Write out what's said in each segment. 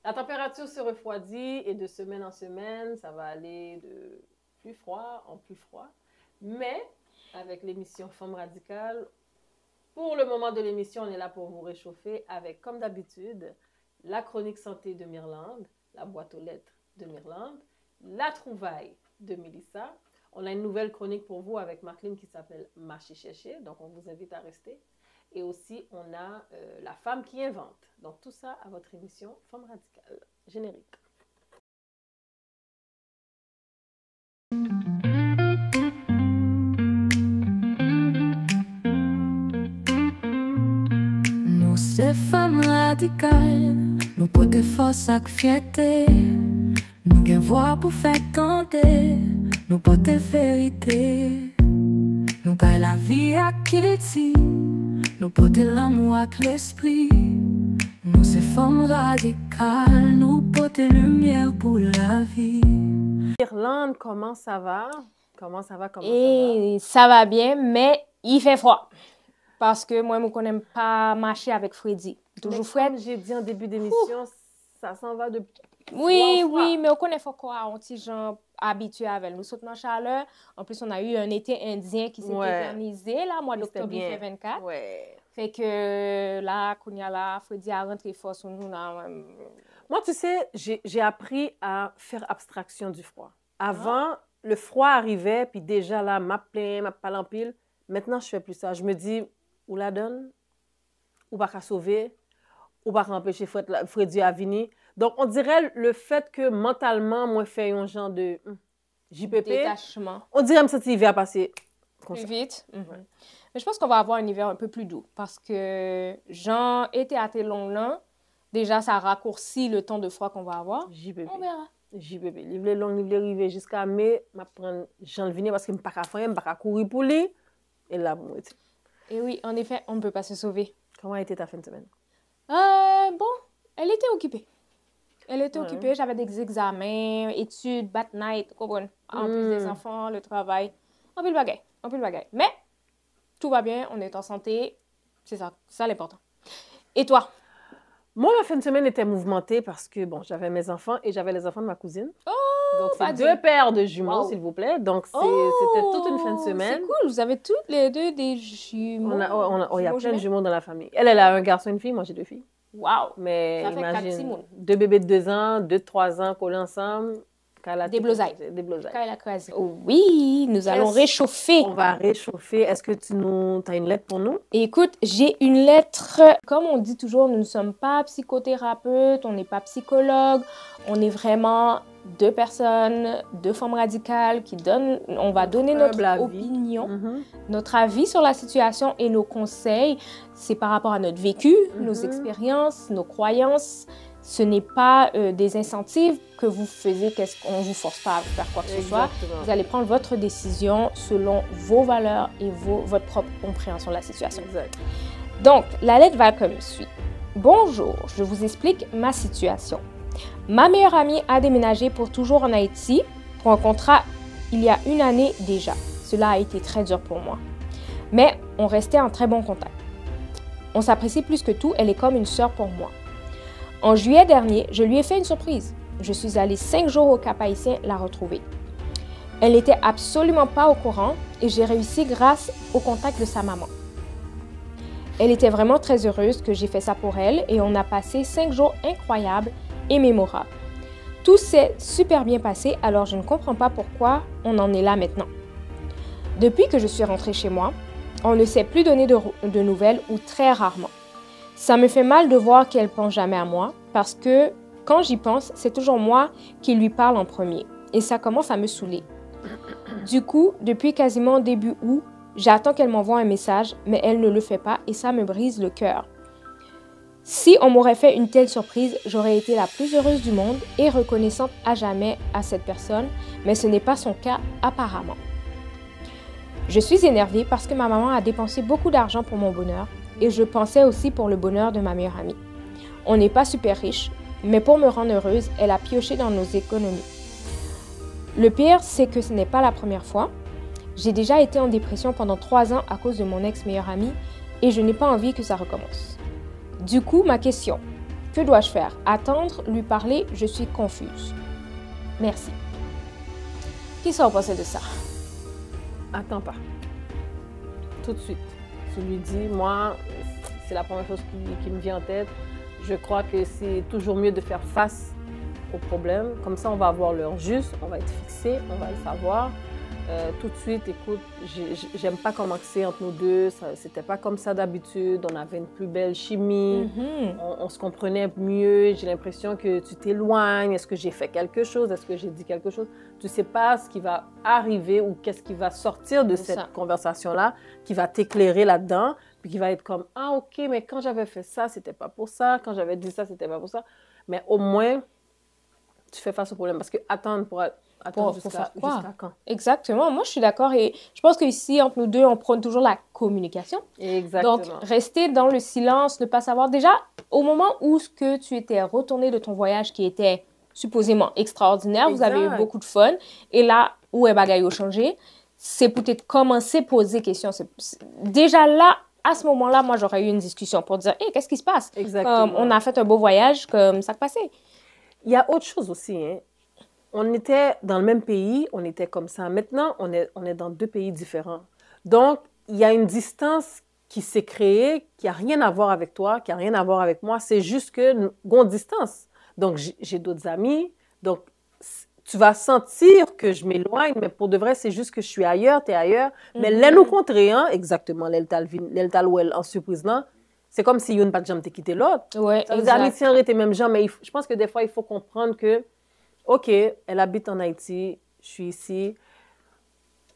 La température se refroidit et de semaine en semaine, ça va aller de plus froid en plus froid. Mais avec l'émission Femmes Radicales, pour le moment de l'émission, on est là pour vous réchauffer avec, comme d'habitude, la chronique santé de Myrlande, la boîte aux lettres de Myrlande, la trouvaille de Mélissa. On a une nouvelle chronique pour vous avec Marceline qui s'appelle Marcher chercher, donc on vous invite à rester. Et aussi, on a la femme qui invente. Donc tout ça à votre émission Femmes Radicales. Générique. Nous, ces femmes radicales, nous portons force et fierté. Nous avons voix pour faire tenter, nous portons vérité. Nous gagnons la vie à Kitty, nous portons l'amour avec l'esprit. Nous, ces femmes radicales, nous portons lumière pour la vie. Irlande, comment ça va? Comment ça va? Et ça va bien, mais il fait froid. Parce que moi, je ne connais pas marcher avec Freddy. Toujours frais. Comme j'ai dit en début d'émission, ça s'en va de Oui, oui, mais on connaît quoi, on petit gens habitués avec nous. Sauf dans la chaleur. En plus, on a eu un été indien qui s'est éternisé, là, mois d'octobre, il fait 24. Ouais. Fait que là, Kounia là, Freddy a rentré fort sur nous. Là. Moi, tu sais, j'ai appris à faire abstraction du froid. Avant, le froid arrivait, puis déjà là, m'a plaint, m'a pas l'empile. Maintenant, je fais plus ça. Je me dis, ou la donne, ou pas qu'à sauver, ou pas qu'à empêcher Freddy à venir. Donc, on dirait le fait que mentalement, moi, je fais un genre de JPP. Détachement. On dirait que cet hiver a passé plus vite. Mais je pense qu'on va avoir un hiver un peu plus doux parce que Jean était à tes longs là. Déjà, ça raccourcit le temps de froid qu'on va avoir. JPP. On verra. JPP. Livre long, livre arrivé jusqu'à mai, je prends Jean venir parce que je ne peux pas faire, je ne peux pas courir pour lui. Et là, bon. Et oui, en effet, on ne peut pas se sauver. Comment a été ta fin de semaine? Bon, elle était occupée. Elle était occupée, j'avais des examens, études, bat night, comprends? En plus des enfants, le travail. On peut le bagaille. Mais tout va bien, on est en santé. C'est ça l'important. Et toi? Moi, ma fin de semaine était mouvementée parce que, bon, j'avais mes enfants et j'avais les enfants de ma cousine. Oh! Donc, c'est deux paires de jumeaux, s'il vous plaît. Donc, c'était toute une fin de semaine. C'est cool, vous avez toutes les deux des jumeaux. Il y a plein de jumeaux dans la famille. Elle a un garçon et une fille, moi j'ai deux filles. Wow! Mais ça fait imagine, deux bébés de 2 ans, 2 de 3 ans collés ensemble. Des blosailles. Oh, oui, nous allons réchauffer. On va réchauffer. Est-ce que tu as une lettre pour nous? Écoute, j'ai une lettre. Comme on dit toujours, nous ne sommes pas psychothérapeutes, on n'est pas psychologue. On est vraiment deux personnes, deux femmes radicales qui donnent. On va donner notre opinion, notre avis sur la situation et nos conseils. C'est par rapport à notre vécu, nos expériences, nos croyances. Ce n'est pas des incentives que vous faisiez, qu'on ne vous force pas à faire quoi que ce soit. Vous allez prendre votre décision selon vos valeurs et votre propre compréhension de la situation. Exact. Donc, la lettre va comme suit. Bonjour, je vous explique ma situation. Ma meilleure amie a déménagé pour toujours en Haïti pour un contrat il y a 1 année déjà. Cela a été très dur pour moi. Mais on restait en très bon contact. On s'apprécie plus que tout, elle est comme une sœur pour moi. En juillet dernier, je lui ai fait une surprise. Je suis allée 5 jours au Cap-Haïtien la retrouver. Elle n'était absolument pas au courant et j'ai réussi grâce au contact de sa maman. Elle était vraiment très heureuse que j'ai fait ça pour elle et on a passé 5 jours incroyables et mémorables. Tout s'est super bien passé, alors je ne comprends pas pourquoi on en est là maintenant. Depuis que je suis rentrée chez moi, on ne s'est plus donné de nouvelles ou très rarement. Ça me fait mal de voir qu'elle pense jamais à moi parce que quand j'y pense, c'est toujours moi qui lui parle en premier et ça commence à me saouler. Du coup, depuis quasiment début août, j'attends qu'elle m'envoie un message, mais elle ne le fait pas et ça me brise le cœur. Si on m'aurait fait une telle surprise, j'aurais été la plus heureuse du monde et reconnaissante à jamais à cette personne, mais ce n'est pas son cas apparemment. Je suis énervée parce que ma maman a dépensé beaucoup d'argent pour mon bonheur et je pensais aussi pour le bonheur de ma meilleure amie. On n'est pas super riche, mais pour me rendre heureuse, elle a pioché dans nos économies. Le pire, c'est que ce n'est pas la première fois. J'ai déjà été en dépression pendant 3 ans à cause de mon ex-meilleure amie et je n'ai pas envie que ça recommence. Du coup, ma question, Que dois-je faire? Attendre, lui parler? Je suis confuse. Merci. Qui s'en pensait de ça? Attends pas. Tout de suite. Tu lui dis, moi, c'est la première chose qui me vient en tête. Je crois que c'est toujours mieux de faire face aux problèmes. Comme ça, on va avoir l'heure juste, on va être fixé, on va le savoir. Tout de suite, écoute, j'aime pas comment c'est entre nous deux. C'était pas comme ça d'habitude. On avait une plus belle chimie. On se comprenait mieux. J'ai l'impression que tu t'éloignes. Est-ce que j'ai fait quelque chose? Est-ce que j'ai dit quelque chose? Tu sais pas ce qui va arriver ou qu'est-ce qui va sortir de cette conversation-là qui va t'éclairer là-dedans. Puis qui va être comme, ah, OK, mais quand j'avais fait ça, c'était pas pour ça. Quand j'avais dit ça, c'était pas pour ça. Mais au moins, tu fais face au problème. Parce que attendre jusqu'à quand? Exactement. Moi, je suis d'accord. Et je pense qu'ici, entre nous deux, on prône toujours la communication. Exactement. Donc, rester dans le silence, ne pas savoir. Déjà, au moment où tu étais retourné de ton voyage qui était supposément extraordinaire, vous avez eu beaucoup de fun. Et là, où est bagaille au changé, c'est peut-être commencer à poser des questions. Déjà là, à ce moment-là, moi, j'aurais eu une discussion pour dire, hey, qu'est-ce qui se passe? Exactement. On a fait un beau voyage, comme ça passait. Il y a autre chose aussi, hein. On était dans le même pays, on était comme ça. Maintenant, on est dans deux pays différents. Donc, il y a une distance qui s'est créée, qui n'a rien à voir avec toi, qui n'a rien à voir avec moi. C'est juste que nous avons distance. Donc, j'ai d'autres amis. Donc, tu vas sentir que je m'éloigne, mais pour de vrai, c'est juste que je suis ailleurs, tu es ailleurs. Mais là, nous rencontrer, hein, exactement, l'eltal en surprise, là, c'est comme si une pas de jambe t'es quitté l'autre. Ouais, ça veut dire, amitié en était même gens, mais je pense que des fois, il faut comprendre que OK, elle habite en Haïti, je suis ici.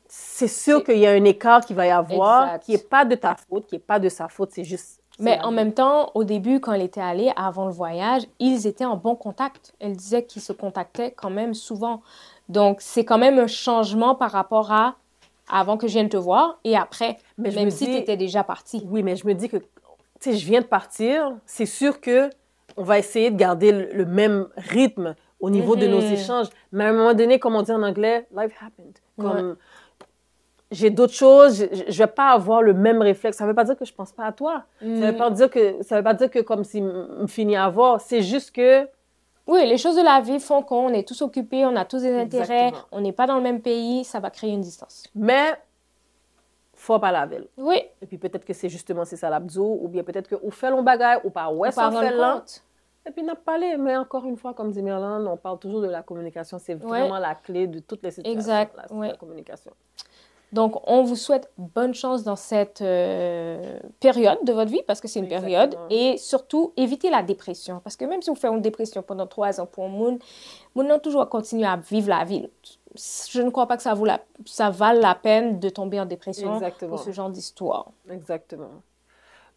C'est sûr qu'il y a un écart qu'il va y avoir, qui n'est pas de ta faute, qui n'est pas de sa faute, c'est juste... Mais en même temps, au début, quand elle était allée, avant le voyage, ils étaient en bon contact. Elle disait qu'ils se contactaient quand même souvent. Donc, c'est quand même un changement par rapport à avant que je vienne te voir et après, même si tu étais déjà partie. Oui, mais je me dis que, tu sais, je viens de partir, c'est sûr qu'on va essayer de garder le même rythme au niveau de nos échanges. Mais à un moment donné, comme on dit en anglais, life happened. Comme j'ai d'autres choses, je ne vais pas avoir le même réflexe. Ça ne veut pas dire que je ne pense pas à toi. Ça ne veut pas dire que comme si me finis à voir. C'est juste que... Oui, les choses de la vie font qu'on est tous occupés, on a tous des intérêts, on n'est pas dans le même pays, ça va créer une distance. Mais, faut pas la ville. Oui. Et puis peut-être que c'est justement ça l'abdou, ou bien peut-être que ou fait l'on bagaille, ou pas ouais, ça fait là. Et puis, on a parlé, mais encore une fois, comme dit Merlande, on parle toujours de la communication. C'est vraiment la clé de toutes les situations. La communication. Donc, on vous souhaite bonne chance dans cette période de votre vie, parce que c'est une période. Et surtout, évitez la dépression. Parce que même si vous faites une dépression pendant 3 ans pour un monde, on a toujours continuer à vivre la vie. Je ne crois pas que ça vale la peine de tomber en dépression pour ce genre d'histoire. Exactement.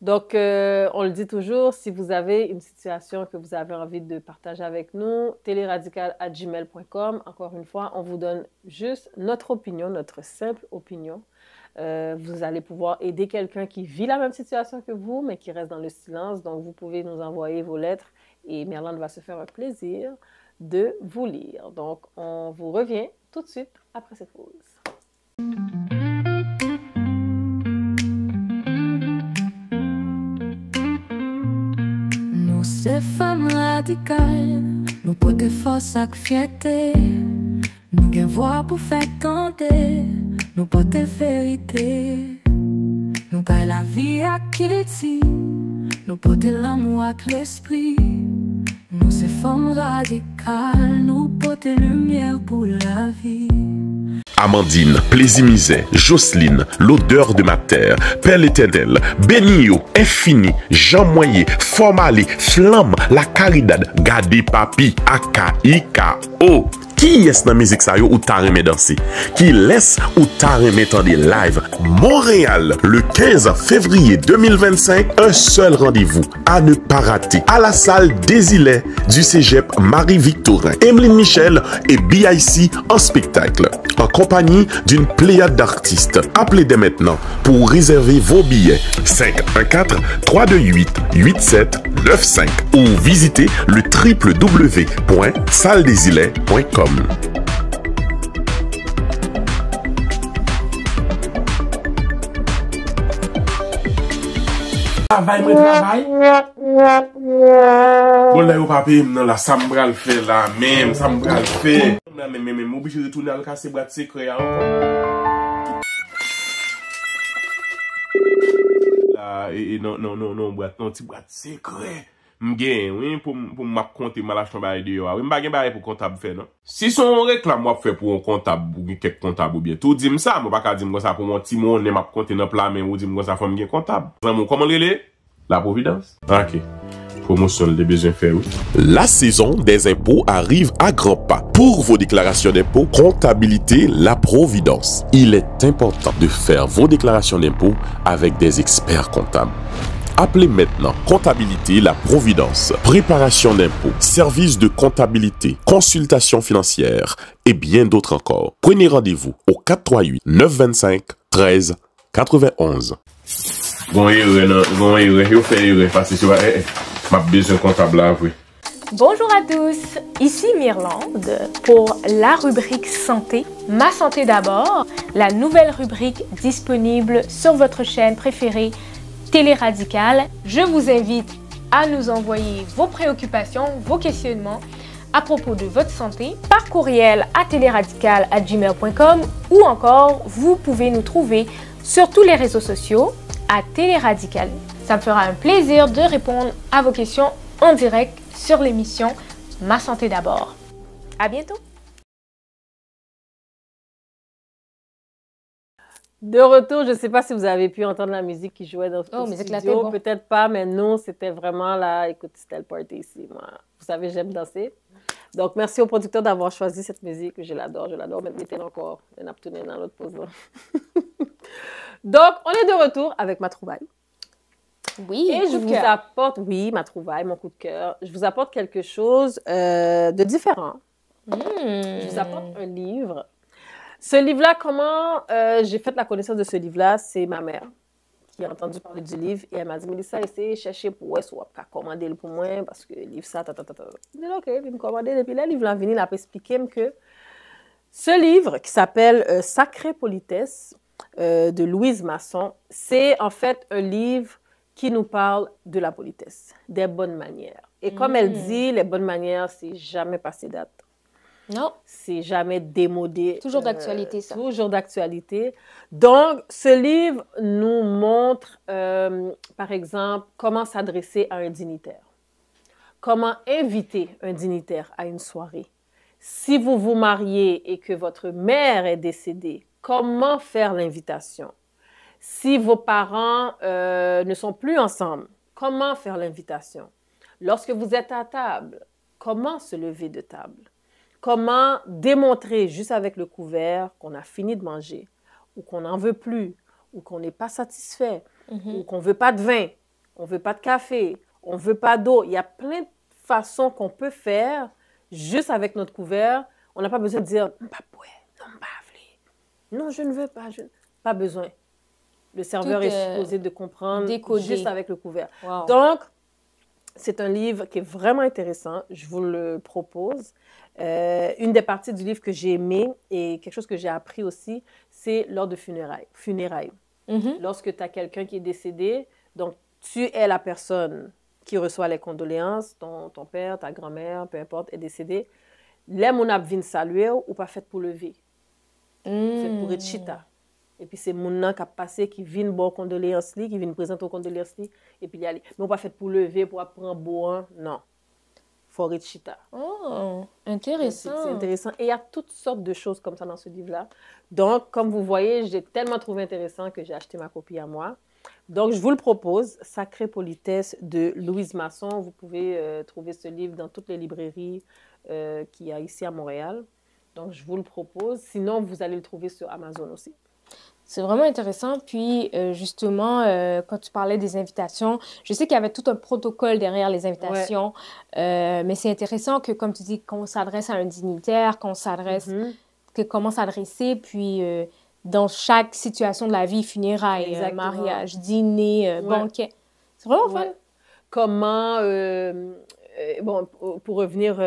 Donc, on le dit toujours, si vous avez une situation que vous avez envie de partager avec nous, teleradical@gmail.com. Encore une fois, on vous donne juste notre opinion, notre simple opinion. Vous allez pouvoir aider quelqu'un qui vit la même situation que vous, mais qui reste dans le silence. Donc, vous pouvez nous envoyer vos lettres et Merlande va se faire un plaisir de vous lire. Donc, on vous revient tout de suite après cette pause. C'est femme radicale, nous portons force avec fierté. Nous avons voix pour faire tenter, nous portons vérité. Nous gagnons la vie à Kitty, nous portons l'amour avec l'esprit. Nous c'est femme radicale, nous portons lumière pour la vie. Amandine, Plaisimizet, Jocelyne, l'odeur de ma terre, Père l'Éternel, Benio, Infini, Jean Moyer, Formalé, Flamme, La Caridad, Gade Papi, AKIKO. Qui est dans musique ça yo ou ta remè danser? Qui laisse ou ta remè tendre live? Montréal, le 15 février 2025, un seul rendez-vous à ne pas rater. À la salle des Îlets du Cégep Marie-Victorin. Emeline Michel et BIC en spectacle. En compagnie d'une pléiade d'artistes. Appelez dès maintenant pour réserver vos billets. 514-328-8795 ou visitez le www.salledesilets.com. Travail, moi travail. Bon là, yo pas payer non là, ça me bral fait là, même ça me bral fait. Mais obligé de retourner à le casser boîte secret encore. Là et non boîte non petit boîte secret. M'gain oui pour m'a compter mal acheter bail de yo. Oui m'pa gen bail pour comptable faire non. Si son réclame moi fait pour un comptable ou quelques comptable ou bien tout dit ça, moi pas ka dire comme ça pour mon petit monde m'a compter dans plan mais ou dit comme ça faut m'gen comptable. Comment relé? La Providence. OK. Promotion des besoins faits, oui. La saison des impôts arrive à grands pas. Pour vos déclarations d'impôts, comptabilité La Providence. Il est important de faire vos déclarations d'impôts avec des experts comptables. Appelez maintenant Comptabilité La Providence. Préparation d'impôts, services de comptabilité, consultation financière et bien d'autres encore. Prenez rendez-vous au 438 925 13 91. Bon, yo fait parce que m'a besoin comptable là, oui. Bonjour à tous, ici Myrlande pour la rubrique santé, Ma santé d'abord, la nouvelle rubrique disponible sur votre chaîne préférée Télé Radical. Je vous invite à nous envoyer vos préoccupations, vos questionnements à propos de votre santé par courriel à teleradical@gmail.com ou encore vous pouvez nous trouver sur tous les réseaux sociaux à Télé Radical. Ça me fera un plaisir de répondre à vos questions en direct sur l'émission Ma santé d'abord. À bientôt! De retour, je ne sais pas si vous avez pu entendre la musique qui jouait dans le studio. Bon. Peut-être pas, mais non, c'était vraiment là. Écoute, c'était le party ici. Moi, vous savez, j'aime danser. Donc, merci au producteur d'avoir choisi cette musique. Je l'adore, mais mettez-le encore. On a tourné dans l'autre pause. Donc, on est de retour avec ma trouvaille. Oui, et je vous apporte, oui, ma trouvaille, mon coup de cœur. Je vous apporte quelque chose de différent. Je vous apporte un livre. Ce livre-là, comment j'ai fait la connaissance de ce livre-là, c'est ma mère qui a entendu parler du livre et elle m'a dit, Mélissa, essayez de chercher pour où est-ce qu'on commander le pour moi parce que le livre, ça, ta. Je dis, OK, puis me commander. Et puis là, le livre, là, venu, il a expliqué que ce livre qui s'appelle Sacrée politesse de Louise Masson, c'est en fait un livre qui nous parle de la politesse, des bonnes manières. Et comme elle dit, les bonnes manières, c'est jamais passé date. Non. C'est jamais démodé. Toujours d'actualité, ça. Toujours d'actualité. Donc, ce livre nous montre, par exemple, comment s'adresser à un dignitaire. Comment inviter un dignitaire à une soirée. Si vous vous mariez et que votre mère est décédée, comment faire l'invitation? Si vos parents ne sont plus ensemble, comment faire l'invitation? Lorsque vous êtes à table, comment se lever de table? Comment démontrer juste avec le couvert qu'on a fini de manger ou qu'on n'en veut plus ou qu'on n'est pas satisfait ou qu'on ne veut pas de vin, on ne veut pas de café, on ne veut pas d'eau. Il y a plein de façons qu'on peut faire juste avec notre couvert. On n'a pas besoin de dire « non, je ne veux pas. » Pas besoin. Le serveur est supposé de comprendre juste avec le couvert. Wow. Donc, c'est un livre qui est vraiment intéressant. Je vous le propose. Une des parties du livre que j'ai aimé et quelque chose que j'ai appris aussi, c'est lors de funérailles. Lorsque tu as quelqu'un qui est décédé, donc tu es la personne qui reçoit les condoléances, ton père, ta grand-mère, peu importe, est décédé. Les gens viennent saluer ou pas fait pour lever. C'est pour être chita. Et puis c'est gens qui a passé, qui viennent bon condoléances, qui viennent présenter aux condoléances, et puis y aller. Mais on pas fait pour lever, pour prendre bois, non. Faut être chita. Oh, intéressant. C'est intéressant. Et il y a toutes sortes de choses comme ça dans ce livre-là. Donc, comme vous voyez, j'ai tellement trouvé intéressant que j'ai acheté ma copie à moi. Donc, je vous le propose, Sacrée politesse de Louise Masson. Vous pouvez trouver ce livre dans toutes les librairies qu'il y a ici à Montréal. Donc, je vous le propose. Sinon, vous allez le trouver sur Amazon aussi. C'est vraiment intéressant. Puis, justement, quand tu parlais des invitations, je sais qu'il y avait tout un protocole derrière les invitations. Ouais. Mais c'est intéressant que, comme tu dis, qu'on s'adresse à un dignitaire, qu'on s'adresse, que comment s'adresser, puis dans chaque situation de la vie, funérailles, mariage, dîner, banquet. C'est vraiment fun. Comment, bon, pour revenir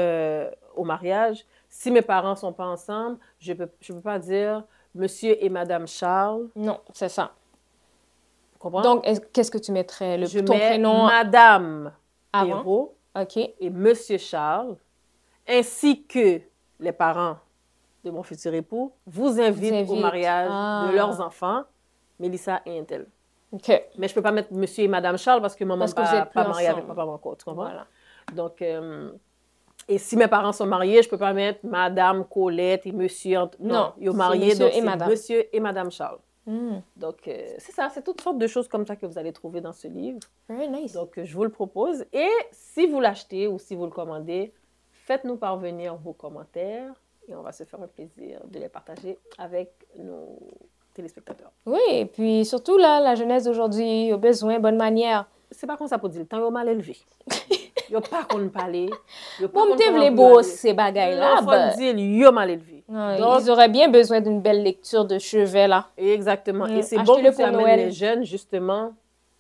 au mariage, si mes parents ne sont pas ensemble, je peux pas dire... Monsieur et Madame Charles. Non, c'est ça. Vous comprends? Donc, qu'est-ce que tu mettrais? Ton mets prénom Madame avant? Hérault OK. et Monsieur Charles, ainsi que les parents de mon futur époux, vous invitent au mariage de leurs enfants, Mélissa et Intel. OK. Mais je ne peux pas mettre Monsieur et Madame Charles parce que maman n'est pas mariée avec papa encore, tu comprends? Voilà. Donc, et si mes parents sont mariés, je ne peux pas mettre Madame Colette et Monsieur... Non, ils sont mariés, Monsieur donc et c'est Madame. Monsieur et Madame Charles. Mm. Donc, c'est ça, c'est toutes sortes de choses comme ça que vous allez trouver dans ce livre. Very nice. Donc, je vous le propose. Et si vous l'achetez ou si vous le commandez, faites-nous parvenir vos commentaires et on va se faire un plaisir de les partager avec nos téléspectateurs. Oui, et puis surtout là, la jeunesse d'aujourd'hui a besoin de bonne manière. C'est pas comme ça pour dire le temps, ils sont mal élevés. Ils n'ont pas qu'on parler. Bon, tu les beaux ces bagailles-là. Il faut dire, ils sont mal élevés. Donc, ils auraient bien besoin d'une belle lecture de chevet, là. Exactement. Et c'est bon Achetez-le que tu pour amènes Noël. les jeunes, justement.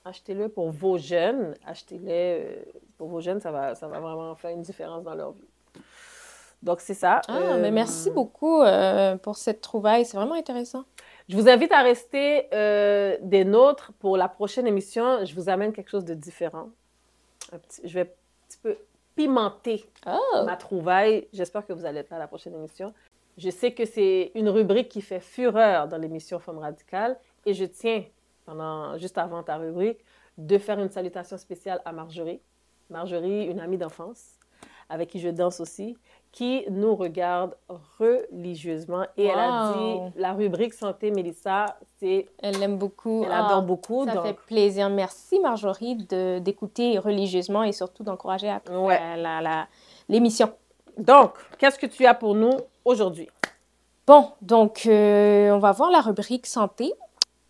Achetez-le pour vos jeunes. Achetez-le pour vos jeunes, ça va vraiment faire une différence dans leur vie. Donc, c'est ça. Mais merci beaucoup pour cette trouvaille. C'est vraiment intéressant. Je vous invite à rester des nôtres pour la prochaine émission. Je vous amène quelque chose de différent. Je vais un petit peu pimenter ma trouvaille. J'espère que vous allez être là à la prochaine émission. Je sais que c'est une rubrique qui fait fureur dans l'émission Femmes radicales et je tiens, juste avant ta rubrique, de faire une salutation spéciale à Marjorie. Marjorie, une amie d'enfance, avec qui je danse aussi, qui nous regarde religieusement. Et elle a dit, la rubrique Santé, Mélissa, elle l'aime beaucoup. Elle adore beaucoup. Ça fait plaisir. Merci Marjorie d'écouter religieusement et surtout d'encourager l'émission. Donc, qu'est-ce que tu as pour nous aujourd'hui? Bon, donc, on va voir la rubrique Santé.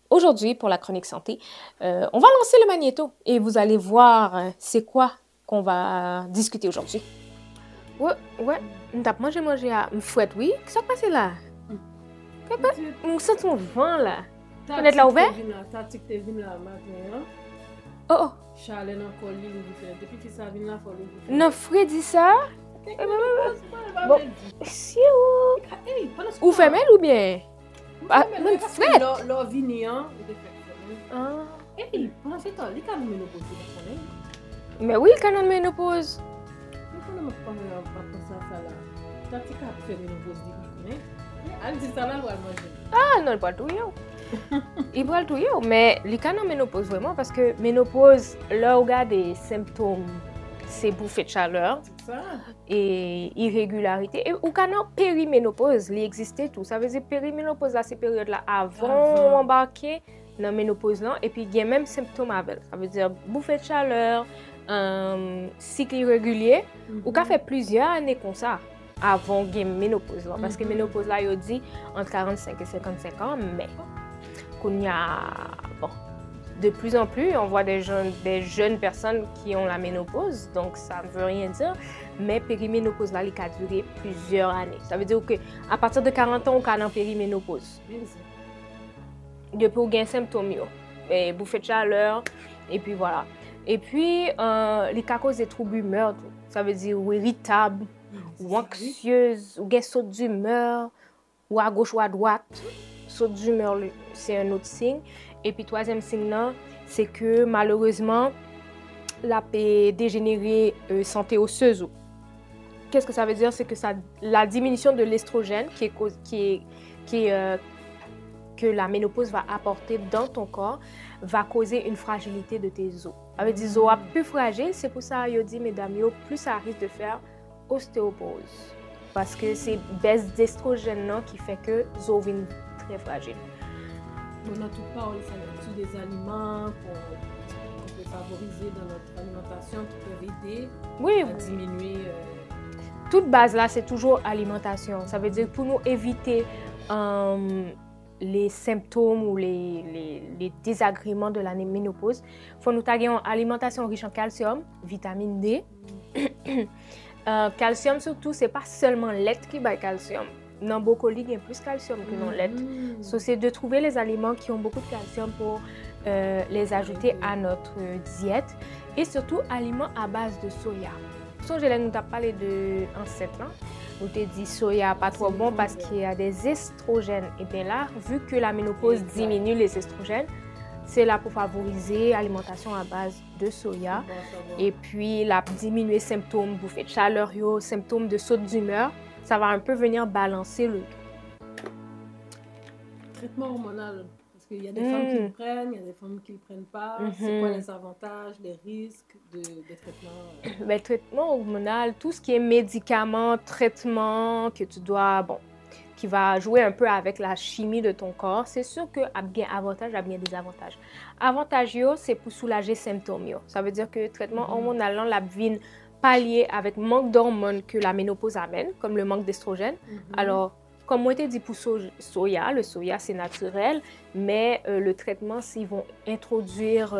Aujourd'hui, pour la chronique Santé, on va lancer le magnéto et vous allez voir c'est quoi qu'on va discuter aujourd'hui. Ouais, moi j'ai mangé à fouette, oui. Qu'est-ce qui s'est passé là? On sent ton vent là. Fenêtre là ouverte? Tati que tu viens là matin. Oh. Charles encore lui depuis que ça vient là, faut non, Fred dit ça? Bon, si ou femelle ou bien? Même Fred. Leur vignon, pendant ce temps, les canons de ménopause, mais oui, canon de ménopause. Ah, non, pas tout yo. Il va tout yo, mais les canons de ménopause vraiment parce que ménopause, là, on regarde des symptômes, c'est bouffée de chaleur et irrégularité. Et au canon périménopause, il existait tout. Ça veut dire périménopause, là, c'est période là avant embarquer dans la ménopause là, et puis il y a même symptômes avec. Ça veut dire bouffée de chaleur, cycle irrégulier, ou qu'a fait plusieurs années comme ça avant la ménopause là, parce que ménopause là, il dit entre 45 et 55 ans, mais qu'on y a de plus en plus, on voit des jeunes personnes qui ont la ménopause, donc ça ne veut rien dire, mais périménopause là, il a duré plusieurs années. Ça veut dire qu'à partir de 40 ans, on est en périménopause. Depuis on a des symptômes, bouffée de chaleur, et puis voilà. Et puis, les cas cause des troubles d'humeur, ça veut dire ou irritable, ou anxieuse, ou saut d'humeur, ou à gauche ou à droite. Saut d'humeur, c'est un autre signe. Et puis, troisième signe, c'est que malheureusement, la peut dégénérer santé osseuse. Qu'est-ce que ça veut dire? C'est que la diminution de l'estrogène que la ménopause va apporter dans ton corps va causer une fragilité de tes os. Avec des os plus fragiles, c'est pour ça que je dis, mesdames, plus ça risque de faire ostéoporose. Parce que c'est baisse d'estrogène qui fait que les os viennent très fragiles. On a tout parlé des aliments qu'on peut favoriser dans notre alimentation qui peuvent aider à diminuer. Toute base là, c'est toujours alimentation. Ça veut dire pour nous éviter les symptômes ou les désagréments de la ménopause, il faut nous taguer en alimentation riche en calcium, vitamine D. Calcium surtout, c'est pas seulement lait qui bat calcium. Dans brocoli, il y a plus de calcium que dans lait. So, c'est de trouver les aliments qui ont beaucoup de calcium pour les ajouter à notre diète. Et surtout, aliments à base de soya. So, je nous parlé de ancêtre. On te dit soya pas trop bon parce qu'il y a des estrogènes. Et bien là, vu que la ménopause diminue les estrogènes, c'est là pour favoriser l'alimentation à base de soya. Et puis, la diminuer symptômes bouffées de chaleur, symptômes de saute d'humeur. Ça va un peu venir balancer le traitement hormonal. Parce qu'il y a des femmes qui le prennent, il y a des femmes qui ne le prennent pas. C'est quoi les avantages, les risques des traitements? Ben, traitement hormonal, tout ce qui est médicaments, traitements que tu dois, qui va jouer un peu avec la chimie de ton corps, c'est sûr qu'il y a bien avantages, il y a bien des avantages. Avantage, c'est pour soulager les symptômes. Ça veut dire que le traitement hormonal, la vient pallier avec manque d'hormones que la ménopause amène, comme le manque d'estrogène. Alors, comme moi, je dit pour soya, le soya, c'est naturel, mais le traitement, s'ils vont introduire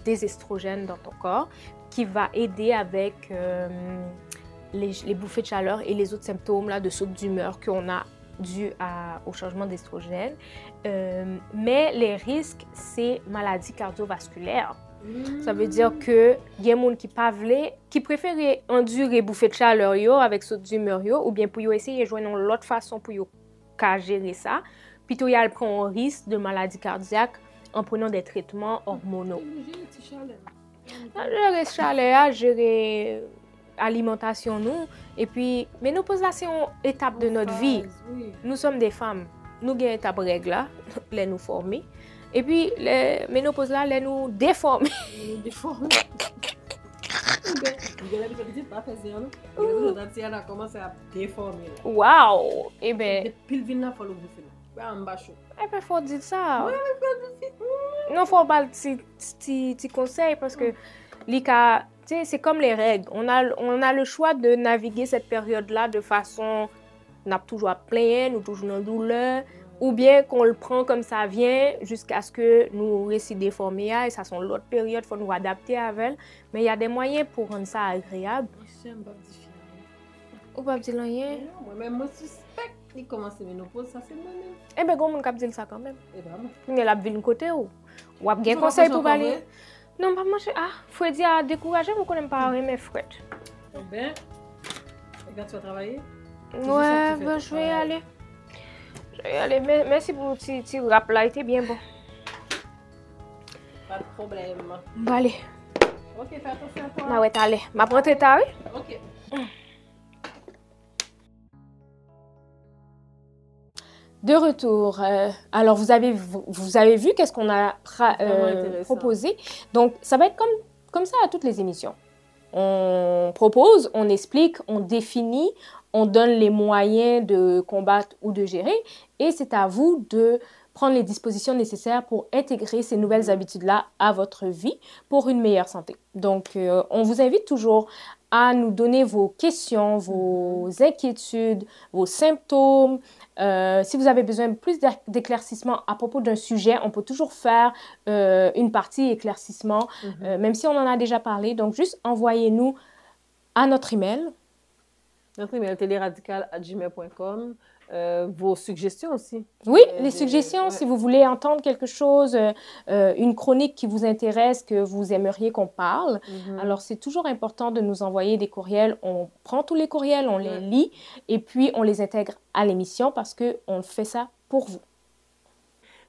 des estrogènes dans ton corps, qui va aider avec les bouffées de chaleur et les autres symptômes là, de saute d'humeur qu'on a dû au changement d'estrogène. Mais les risques, c'est maladies cardiovasculaires. Ça veut dire que y a des gens qui préfèrent endurer bouffées de chaleur avec saute d'humeur ou bien pour essayer de jouer l'autre façon pour gérer ça. Plutôt, il prend un risque de maladie cardiaque en prenant des traitements hormonaux. Gérer chaleur, gérer alimentation, nous. Et puis, ménopause, là, c'est une étape de notre vie. Oui. Nous sommes des femmes. Nous avons une étape règle là, les nous former. Et puis, les ménopause là, les nous déformer. Nous déformer. a commencé à déformer. Waouh! Eh bien. Depuis le vin là, il faut le bouffer. En bas chaud. Eh bien, il faut dire ça. Oui, mais non, il faut pas petit conseil parce que c'est comme les règles. On a le choix de naviguer cette période-là de façon. On a toujours plein, nous toujours dans la douleur. Ou bien qu'on le prend comme ça vient jusqu'à ce que nous réussissions déformer et ça sont l'autre période, il faut nous adapter avec elle. Mais il y a des moyens pour rendre ça agréable. J'aime pas dire. Ou pas dire rien. Moi-même, je suspecte qu'il commence à ménopause, ça c'est moi-même. Eh bien, on peut dire ça quand même. Et vraiment. Il y a la ville côté ou a bien conseil pour aller. Non, pas manger. Ah, faut dire à décourager, vous connaissez pas mes frères. Eh bien, regarde, tu vas travailler? Ouais, ben, je vais y aller. Allez, merci pour le petit rap là, il était bien bon. Pas de problème. Bon, allez. Ok, fais attention à toi. Ah ouais, allez. Ma prendre ta, oui? Ok. De retour. Alors, vous avez vu qu'est-ce qu'on a proposé. Donc, ça va être comme ça à toutes les émissions. On propose, on explique, on définit, on donne les moyens de combattre ou de gérer. Et c'est à vous de prendre les dispositions nécessaires pour intégrer ces nouvelles habitudes-là à votre vie pour une meilleure santé. Donc, on vous invite toujours à nous donner vos questions, vos inquiétudes, vos symptômes. Si vous avez besoin de plus d'éclaircissement à propos d'un sujet, on peut toujours faire une partie éclaircissement, même si on en a déjà parlé. Donc, juste envoyez-nous à notre email. Notre email teleradical@gmail.com. Vos suggestions aussi. Oui, les suggestions, si vous voulez entendre quelque chose, une chronique qui vous intéresse, que vous aimeriez qu'on parle. Alors, c'est toujours important de nous envoyer des courriels. On prend tous les courriels, on les lit et puis on les intègre à l'émission parce qu'on fait ça pour vous.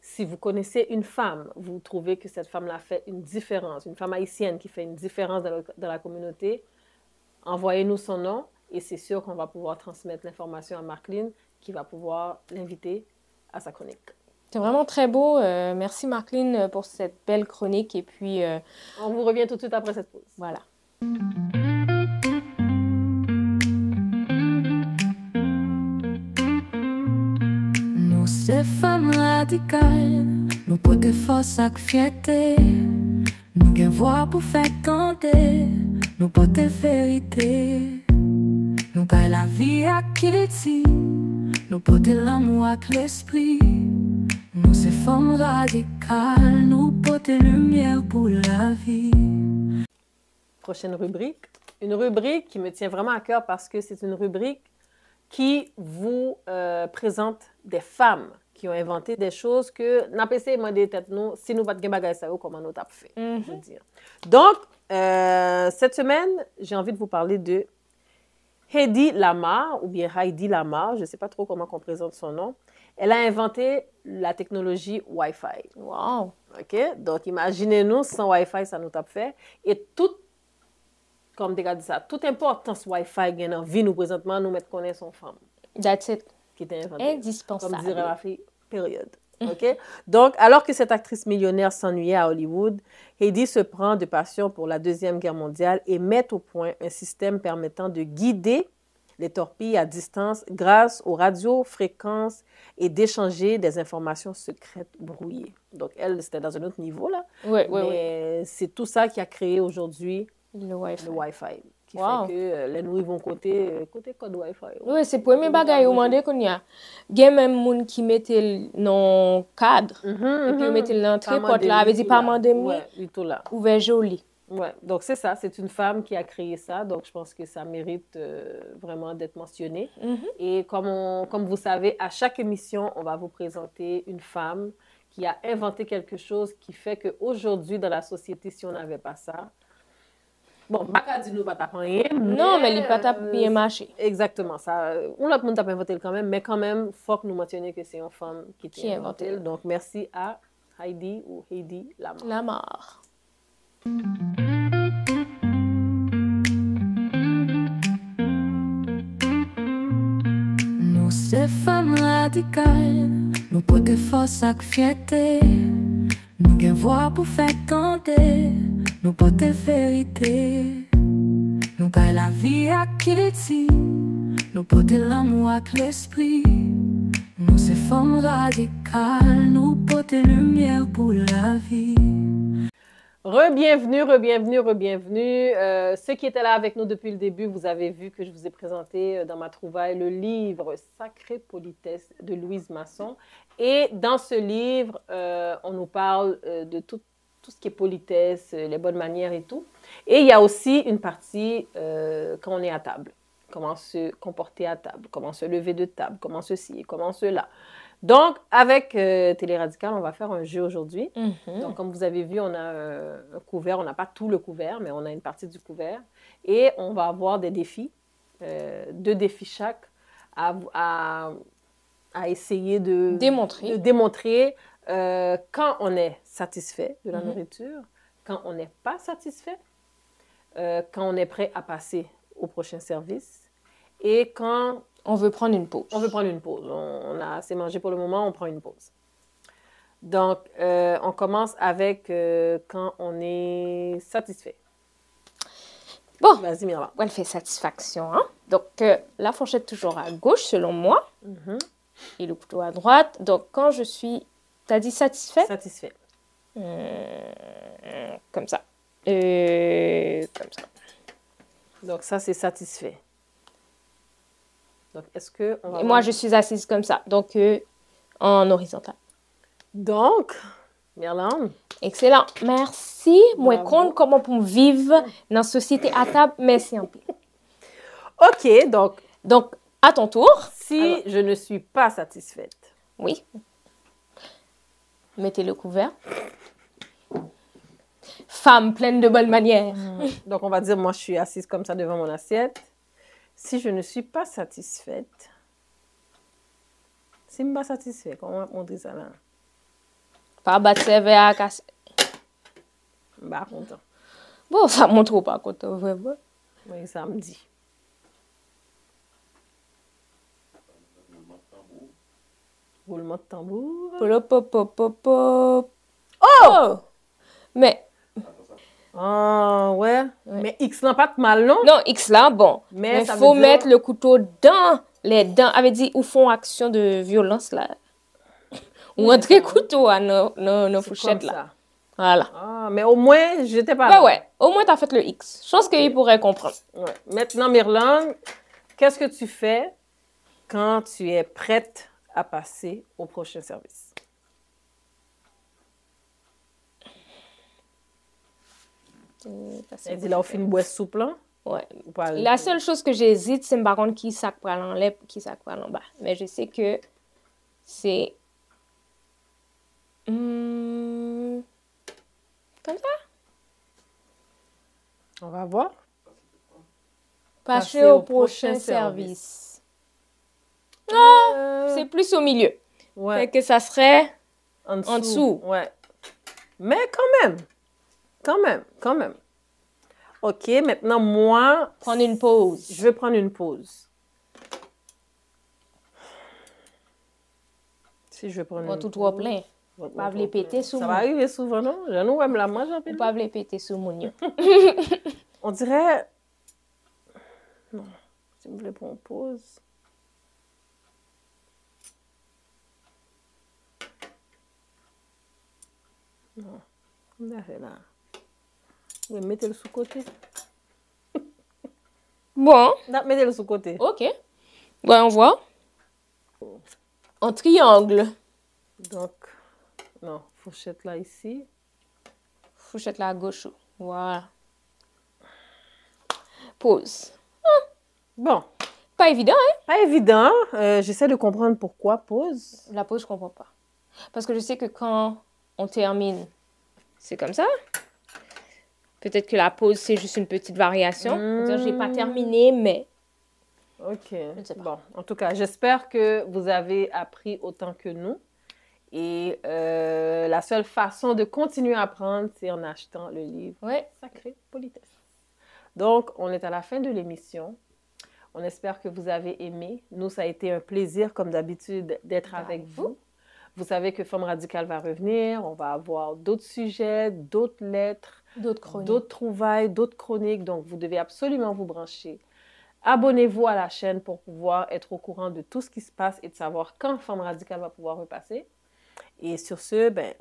Si vous connaissez une femme, vous trouvez que cette femme-là fait une différence, une femme haïtienne qui fait une différence dans la communauté, envoyez-nous son nom et c'est sûr qu'on va pouvoir transmettre l'information à Marceline qui va pouvoir l'inviter à sa chronique. C'est vraiment très beau. Merci Marceline pour cette belle chronique. Et puis, on vous revient tout de suite après cette pause. Voilà. Nous, ces femmes radicales, nous portons force et fierté. Nous avons voix pour faire canter. Nous portons vérité. Nous gagnons la vie à qui dit. Nous portons l'amour avec l'esprit. Nous ces femmes radicales, nous portons lumière pour la vie. Prochaine rubrique. Une rubrique qui me tient vraiment à cœur parce que c'est une rubrique qui vous présente des femmes qui ont inventé des choses que n'a pas essayé de demander tête nous si nous pas de bagay ça comment nous t'a fait. Je veux dire. Donc cette semaine, j'ai envie de vous parler de Hedy Lamarr, ou bien Heidi Lamarr, je ne sais pas trop comment on présente son nom. Elle a inventé la technologie Wi-Fi. Wow. OK? Donc, imaginez-nous, sans Wi-Fi, ça nous tape fait. Et tout, comme tu as dit ça, toute importance Wi-Fi gagne dans la vie, nous, présentement, nous mettre connaître son femme That's it. qui était inventée. Indispensable. Comme dirait ma fille, période. OK? Donc, alors que cette actrice millionnaire s'ennuyait à Hollywood, Heidi se prend de passion pour la Deuxième Guerre mondiale et met au point un système permettant de guider les torpilles à distance grâce aux radiofréquences et d'échanger des informations secrètes brouillées. Donc, elle, c'était dans un autre niveau, là. Oui, oui, oui. Mais c'est tout ça qui a créé aujourd'hui Le Wi-Fi. le Wi-Fi. Qui Wow. fait que les nous, ils vont côté code Wi-Fi. Oui, c'est le premier bagage au monde qu'on y a. Il y a même des gens qui mettent dans le cadre. Et puis, ils mettent l'entrée porte là. Veut dire pas mandemi. Ouais, du tout là. Ouvert joli. Ouais, donc c'est ça, c'est une femme qui a créé ça, donc je pense que ça mérite vraiment d'être mentionné. Et comme vous savez, à chaque émission, on va vous présenter une femme qui a inventé quelque chose qui fait qu'aujourd'hui, dans la société, si on n'avait pas ça, bon, pas dit nous pas taper rien. Non, mais il n'est pas bien marché. Exactement, ça. On l'a pas inventé quand même, mais quand même, il faut que nous mentionnions que c'est une femme qui a inventé. Donc merci à Heidi ou Heidi Lamar. Lamar. Nous, ces femmes radicales, nous portons force et fierté. Nous avons voix pour faire canter, nous portons vérité. Nous gagnons la vie à qui dit, nous portons l'amour avec l'esprit. Nous, ces femmes radicales, nous portons lumière pour la vie. Re-bienvenue. Ceux qui étaient là avec nous depuis le début, vous avez vu que je vous ai présenté dans ma trouvaille le livre Sacrée Politesse de Louise Masson. Et dans ce livre, on nous parle de tout ce qui est politesse, les bonnes manières et tout. Et il y a aussi une partie quand on est à table. Comment se comporter à table, comment se lever de table, comment ceci, comment cela. Donc, avec Télé Radical, on va faire un jeu aujourd'hui. Donc, comme vous avez vu, on a un couvert. On n'a pas tout le couvert, mais on a une partie du couvert. Et on va avoir des défis, 2 défis chaque, à essayer de démontrer quand on est satisfait de la nourriture, quand on n'est pas satisfait, quand on est prêt à passer au prochain service et quand on veut prendre une pause. On veut prendre une pause. On a assez mangé pour le moment, on prend une pause. Donc, on commence avec quand on est satisfait. Bon, vas-y, Mirla. Elle fait satisfaction. Hein? Donc, la fourchette toujours à gauche, selon moi, et le couteau à droite. Donc, quand je suis... T'as dit satisfait? Satisfait. Comme ça. Comme ça. Donc, ça, c'est satisfait. Donc, est-ce que... Et moi, je suis assise comme ça. Donc, en horizontal. Donc, Mirlande. Excellent. Merci. Moi, compte comment pour vivre dans la société à table. Merci un peu. OK, donc, à ton tour. Si je ne suis pas satisfaite. Oui. Mettez le couvert. Femme pleine de bonnes manières. Donc, on va dire, moi, je suis assise comme ça devant mon assiette. Si je ne suis pas satisfaite, si je ne suis pas satisfaite, comment on va montrer ça là? Pas battre sévère à casser. Pas content. Bon, ça montre pas content, vraiment. Oui, ça me dit. Roulement de tambour. Pop, pop, pop, pop, pop. Oh! Mais... Ah, ouais. Mais X n'a pas de mal, non? Non, X là, bon. Mais il faut mettre le couteau dans les dents. Avait dit, ou font action de violence, là. Ou entrer couteau à nos fourchettes, là. Ça. Voilà. Ah, mais au moins, j'étais pas... Bah ouais, au moins, tu as fait le X. Je pense qu'il pourrait comprendre. Ouais. Maintenant, Mirlande, qu'est-ce que tu fais quand tu es prête à passer au prochain service? Elle dit là, on fait une boisse souple, là? Ouais. La seule chose que j'hésite, c'est par contre qui ça prend en l'air, qui ça prend en bas. Mais je sais que c'est... Comme ça? On va voir. Passer au prochain service. Non, c'est plus au milieu. Ouais. Fait que ça serait En dessous. en dessous. Ouais. Mais quand même. OK, maintenant, moi... Prendre une pause. Je vais prendre une pause. Si je vais prendre On une tout pause... trop plein. Pas les péter sous Ça mon. va arriver souvent, non? Je nous aime la manger. Ou pas les péter sous mon. On dirait... Non. Si vous voulez prendre une pause... Non. On a fait là. Oui, mettez-le sous côté. Bon, Non, mettez-le sous côté. ok. Ouais, on voit. En triangle. Donc, non, fourchette là, ici. Fourchette là à gauche. Voilà. Pause. Bon, Pas évident, hein? pas évident. J'essaie de comprendre pourquoi pause. La pause, je comprends pas. Parce que je sais que quand on termine, c'est comme ça. Peut-être que la pause, c'est juste une petite variation. C'est-à-dire, j'ai pas terminé, mais... OK. ne sais pas. Bon, en tout cas, j'espère que vous avez appris autant que nous. Et la seule façon de continuer à apprendre, c'est en achetant le livre Ouais. Sacrée Politesse. Donc, on est à la fin de l'émission. On espère que vous avez aimé. Nous, ça a été un plaisir, comme d'habitude, d'être avec vous. Vous savez que Femme Radicale va revenir. On va avoir d'autres sujets, d'autres lettres, D'autres chroniques. d'autres trouvailles, d'autres chroniques. Donc, vous devez absolument vous brancher. Abonnez-vous à la chaîne pour pouvoir être au courant de tout ce qui se passe et de savoir quand Femme Radicale va pouvoir repasser. Et sur ce, ben,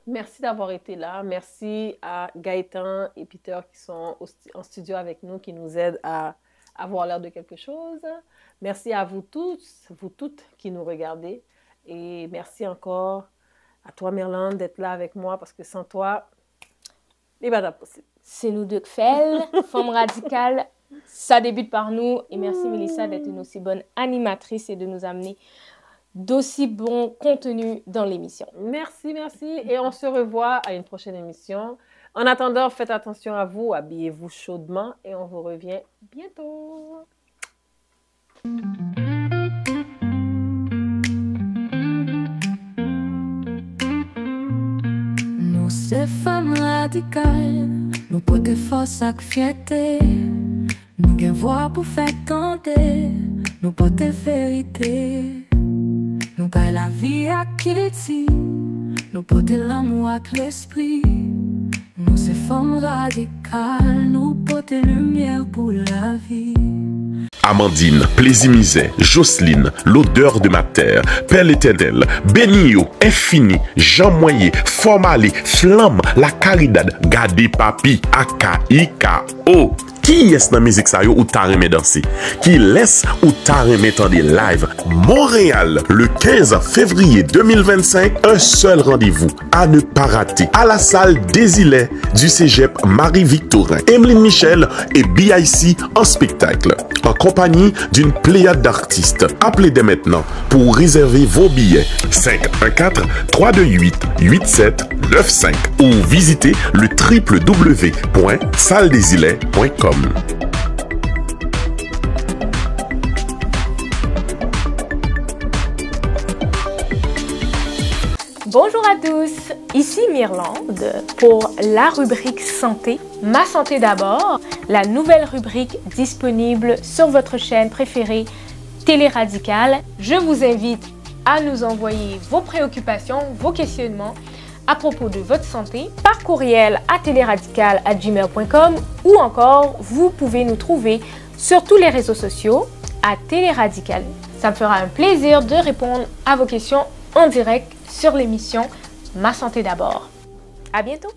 merci d'avoir été là. Merci à Gaëtan et Peter qui sont en studio avec nous, qui nous aident à avoir l'air de quelque chose. Merci à vous tous, vous toutes qui nous regardez. Et merci encore à toi, Merlande, d'être là avec moi parce que sans toi, il n'est pas possible. C'est nous deux que fait. Femme Radicale, ça débute par nous. Et merci, Mélissa, d'être une aussi bonne animatrice et de nous amener d'aussi bons contenus dans l'émission. Merci, merci. Et on se revoit à une prochaine émission. En attendant, faites attention à vous, habillez-vous chaudement et on vous revient bientôt. Nous, c'est femmes radicales, nous portons force avec fierté. Nous avons voix pour faire canter, nous portons vérité. Nous gagnons la vie à qui nous portons l'amour avec l'esprit. Nous, c'est femmes radicales, nous portons lumière pour la vie. Amandine, Plaisir-Misère, Jocelyne, L'odeur de ma terre, Père l'Éternel, Benio, Infini, Jean Moyer, Formalé, Flamme, La Caridad, Gade Papi, A-K-I-K-O. Qui est dans la musique ça ou t'as aimé danser? Qui laisse ou t'as aimé tendre live? Montréal, le 15 février 2025, un seul rendez-vous à ne pas rater. À la salle des Îlets du Cégep Marie-Victorin. Emeline Michel et BIC en spectacle. En compagnie d'une pléiade d'artistes. Appelez dès maintenant pour réserver vos billets. 514-328-8795 ou visitez le www.salledesilets.com. Bonjour à tous, ici Myrlande pour la rubrique santé, Ma santé d'abord, la nouvelle rubrique disponible sur votre chaîne préférée Télé Radicale. Je vous invite à nous envoyer vos préoccupations, vos questionnements à propos de votre santé par courriel à téléradicale@gmail.com ou encore vous pouvez nous trouver sur tous les réseaux sociaux à Télé Radicale. Ça me fera un plaisir de répondre à vos questions en direct sur l'émission Ma santé d'abord. À bientôt!